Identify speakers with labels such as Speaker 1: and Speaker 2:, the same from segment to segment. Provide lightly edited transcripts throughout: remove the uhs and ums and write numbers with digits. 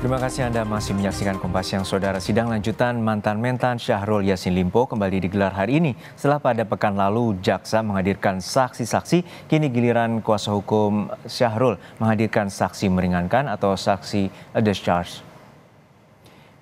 Speaker 1: Terima kasih Anda masih menyaksikan Kompas Siang, Saudara. Sidang lanjutan mantan Mentan Syahrul Yassin Limpo kembali digelar hari ini. Setelah pada pekan lalu jaksa menghadirkan saksi-saksi, kini giliran kuasa hukum Syahrul menghadirkan saksi meringankan atau saksi discharge.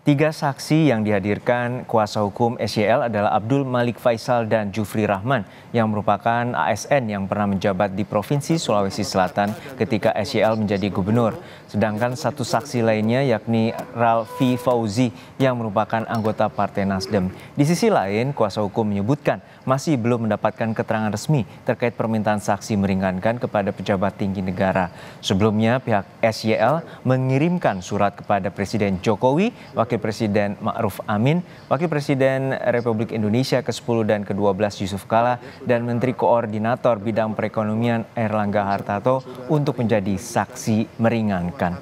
Speaker 1: 3 saksi yang dihadirkan kuasa hukum SYL adalah Abdul Malik Faisal dan Jufri Rahman yang merupakan ASN yang pernah menjabat di Provinsi Sulawesi Selatan ketika SYL menjadi gubernur. Sedangkan satu saksi lainnya yakni Ralfi Fauzi yang merupakan anggota Partai Nasdem. Di sisi lain, kuasa hukum menyebutkan masih belum mendapatkan keterangan resmi terkait permintaan saksi meringankan kepada pejabat tinggi negara. Sebelumnya pihak SYL mengirimkan surat kepada Presiden Jokowi, Wakil Presiden Ma'ruf Amin, Wakil Presiden Republik Indonesia ke-10 dan ke-12 Yusuf Kala, dan Menteri Koordinator Bidang Perekonomian Airlangga Hartarto untuk menjadi saksi meringankan.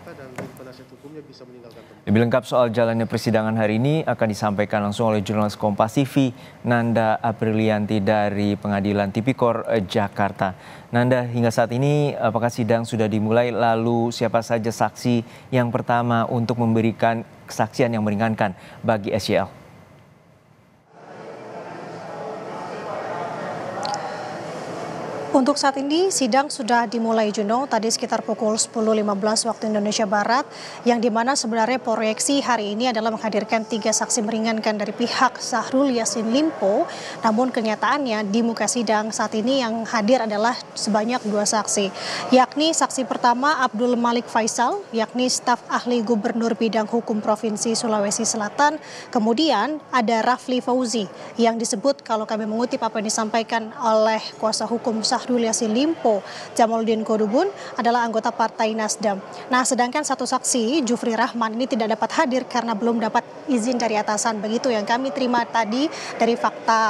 Speaker 1: Lebih lengkap soal jalannya persidangan hari ini akan disampaikan langsung oleh jurnalis Kompas TV Nanda Aprilianti dari Pengadilan Tipikor Jakarta. Nanda, hingga saat ini apakah sidang sudah dimulai, lalu siapa saja saksi yang pertama untuk memberikan kesaksian yang meringankan bagi SYL?
Speaker 2: Untuk saat ini sidang sudah dimulai, Juno, tadi sekitar pukul 10.15 waktu Indonesia Barat, yang dimana sebenarnya proyeksi hari ini adalah menghadirkan 3 saksi meringankan dari pihak Syahrul Yassin Limpo. Namun kenyataannya di muka sidang saat ini yang hadir adalah sebanyak 2 saksi, yakni saksi pertama Abdul Malik Faisal, yakni staf ahli Gubernur Bidang Hukum Provinsi Sulawesi Selatan. Kemudian ada Rafli Fauzi yang disebut, kalau kami mengutip apa yang disampaikan oleh kuasa hukum Syahrul Yassin Limpo, Jamaluddin Kodubun, adalah anggota Partai Nasdem. Nah, sedangkan satu saksi, Jufri Rahman, ini tidak dapat hadir karena belum dapat izin dari atasan. Begitu yang kami terima tadi dari fakta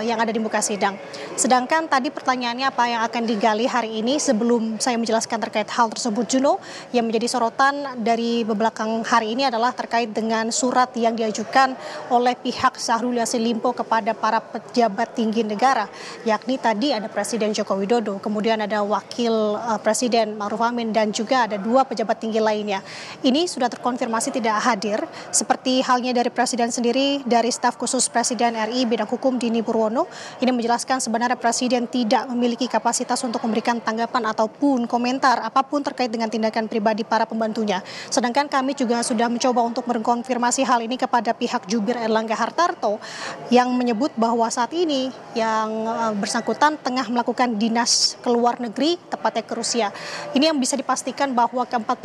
Speaker 2: yang ada di muka sidang. Sedangkan tadi pertanyaannya apa yang akan digali hari ini, sebelum saya menjelaskan terkait hal tersebut, Juno, yang menjadi sorotan dari belakang hari ini adalah terkait dengan surat yang diajukan oleh pihak Syahrul Yassin Limpo kepada para pejabat tinggi negara, yakni tadi ada Presiden Joko Widodo, kemudian ada Wakil Presiden Ma'ruf Amin, dan juga ada 2 pejabat tinggi lainnya. Ini sudah terkonfirmasi tidak hadir, seperti halnya dari Presiden sendiri. Dari staf khusus Presiden RI bidang hukum Dini Purwono, ini menjelaskan sebenarnya Presiden tidak memiliki kapasitas untuk memberikan tanggapan ataupun komentar apapun terkait dengan tindakan pribadi para pembantunya. Sedangkan kami juga sudah mencoba untuk mengkonfirmasi hal ini kepada pihak jubir Airlangga Hartarto, yang menyebut bahwa saat ini yang bersangkutan tengah melakukan dinas ke luar negeri, tepatnya ke Rusia. Ini yang bisa dipastikan bahwa keempat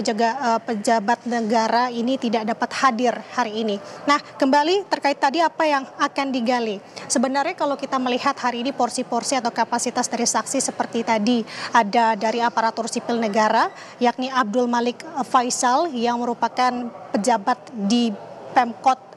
Speaker 2: pejabat negara ini tidak dapat hadir hari ini. Nah, kembali terkait tadi apa yang akan digali. Sebenarnya kalau kita melihat hari ini porsi-porsi atau kapasitas dari saksi seperti tadi, ada dari aparatur sipil negara, yakni Abdul Malik Faisal yang merupakan pejabat di Pemkot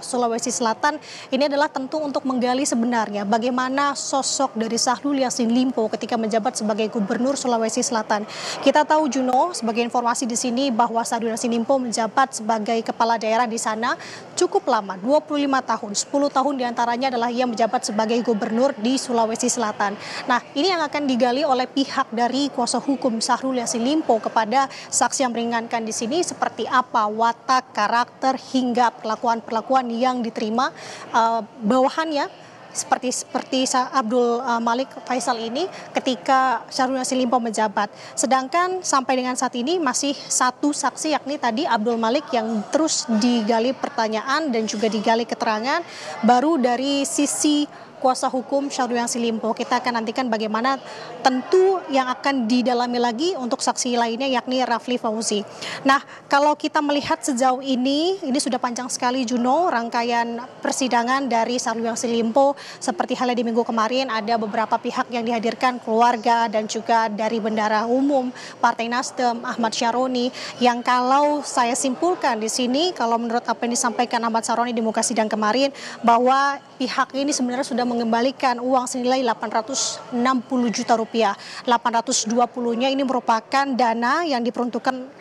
Speaker 2: Sulawesi Selatan. Ini adalah tentu untuk menggali sebenarnya bagaimana sosok dari Syahrul Yassin Limpo ketika menjabat sebagai Gubernur Sulawesi Selatan. Kita tahu, Juno, sebagai informasi di sini, bahwa Syahrul Yassin Limpo menjabat sebagai kepala daerah di sana cukup lama, 25 tahun. 10 tahun diantaranya adalah ia menjabat sebagai Gubernur di Sulawesi Selatan. Nah, ini yang akan digali oleh pihak dari kuasa hukum Syahrul Yassin Limpo kepada saksi yang meringankan di sini, seperti apa watak, karakter, hingga perlakuan yang diterima bawahannya, seperti Abdul Malik Faisal ini ketika Syahrul Yassin Limpo menjabat. Sedangkan sampai dengan saat ini masih satu saksi, yakni tadi Abdul Malik, yang terus digali pertanyaan dan juga digali keterangan baru dari sisi kuasa hukum Syahrul Yassin Limpo. Kita akan nantikan bagaimana tentu yang akan didalami lagi untuk saksi lainnya, yakni Rafli Fauzi. Nah, kalau kita melihat sejauh ini sudah panjang sekali, Juno, rangkaian persidangan dari Syahrul Yassin Limpo. Seperti halnya di minggu kemarin, ada beberapa pihak yang dihadirkan, keluarga dan juga dari Bendahara Umum Partai Nasdem Ahmad Syaroni, yang kalau saya simpulkan di sini, kalau menurut apa yang disampaikan Ahmad Syaroni di muka sidang kemarin, bahwa pihak ini sebenarnya sudah mengembalikan uang senilai 860 juta rupiah. 820-nya ini merupakan dana yang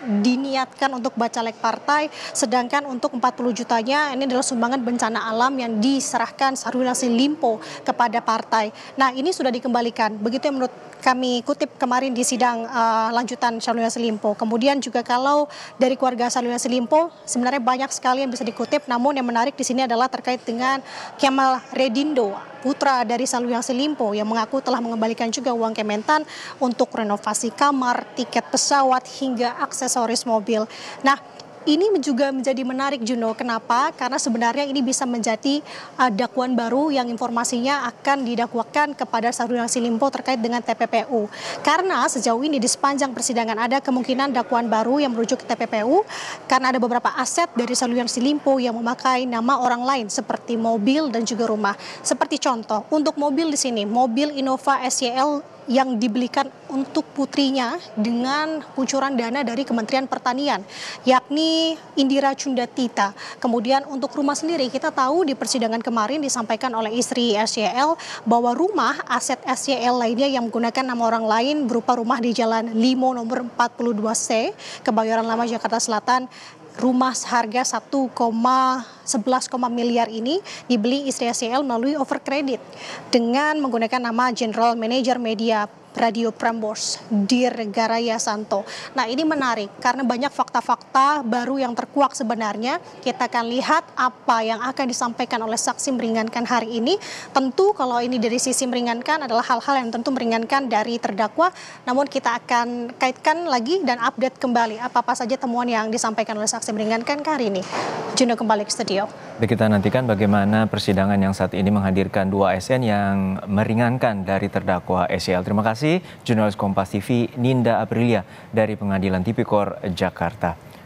Speaker 2: diniatkan untuk bacalek partai, sedangkan untuk 40 jutanya ini adalah sumbangan bencana alam yang diserahkan Syahrul Yassin Limpo kepada partai. Nah, ini sudah dikembalikan. Begitu yang menurut kami kutip kemarin di sidang lanjutan Syahrul Yassin Limpo. Kemudian juga kalau dari keluarga Syahrul Yassin Limpo sebenarnya banyak sekali yang bisa dikutip, namun yang menarik di sini adalah terkait dengan Kemal Redindo, putra dari Syahrul Yassin Limpo yang mengaku telah mengembalikan juga uang Kementan untuk renovasi kamar, tiket pesawat hingga aksesoris mobil. Nah, ini juga menjadi menarik, Juno. Kenapa? Karena sebenarnya ini bisa menjadi dakwaan baru yang informasinya akan didakwakan kepada Syahrul Yassin Limpo terkait dengan TPPU. Karena sejauh ini di sepanjang persidangan ada kemungkinan dakwaan baru yang merujuk ke TPPU karena ada beberapa aset dari Syahrul Yassin Limpo yang memakai nama orang lain seperti mobil dan juga rumah. Seperti contoh, untuk mobil di sini, mobil Innova SYL yang dibelikan untuk putrinya dengan kucuran dana dari Kementerian Pertanian, yakni Indira Cundatita. Kemudian untuk rumah sendiri, kita tahu di persidangan kemarin disampaikan oleh istri SYL bahwa rumah aset SYL lainnya yang menggunakan nama orang lain berupa rumah di Jalan Limo nomor 42C, Kebayoran Lama, Jakarta Selatan. Rumah seharga 1,11 miliar ini dibeli istri SYL melalui overkredit dengan menggunakan nama General Manager Media Radio Prambors Dirgaraya Santo. Nah, ini menarik karena banyak fakta-fakta baru yang terkuak sebenarnya. Kita akan lihat apa yang akan disampaikan oleh saksi meringankan hari ini. Tentu kalau ini dari sisi meringankan adalah hal-hal yang tentu meringankan dari terdakwa. Namun kita akan kaitkan lagi dan update kembali apa-apa saja temuan yang disampaikan oleh saksi meringankan hari ini. Juno kembali ke studio.
Speaker 1: Kita nantikan bagaimana persidangan yang saat ini menghadirkan dua ASN yang meringankan dari terdakwa SYL. Terima kasih jurnalis Kompas TV Ninda Aprilia dari Pengadilan Tipikor Jakarta.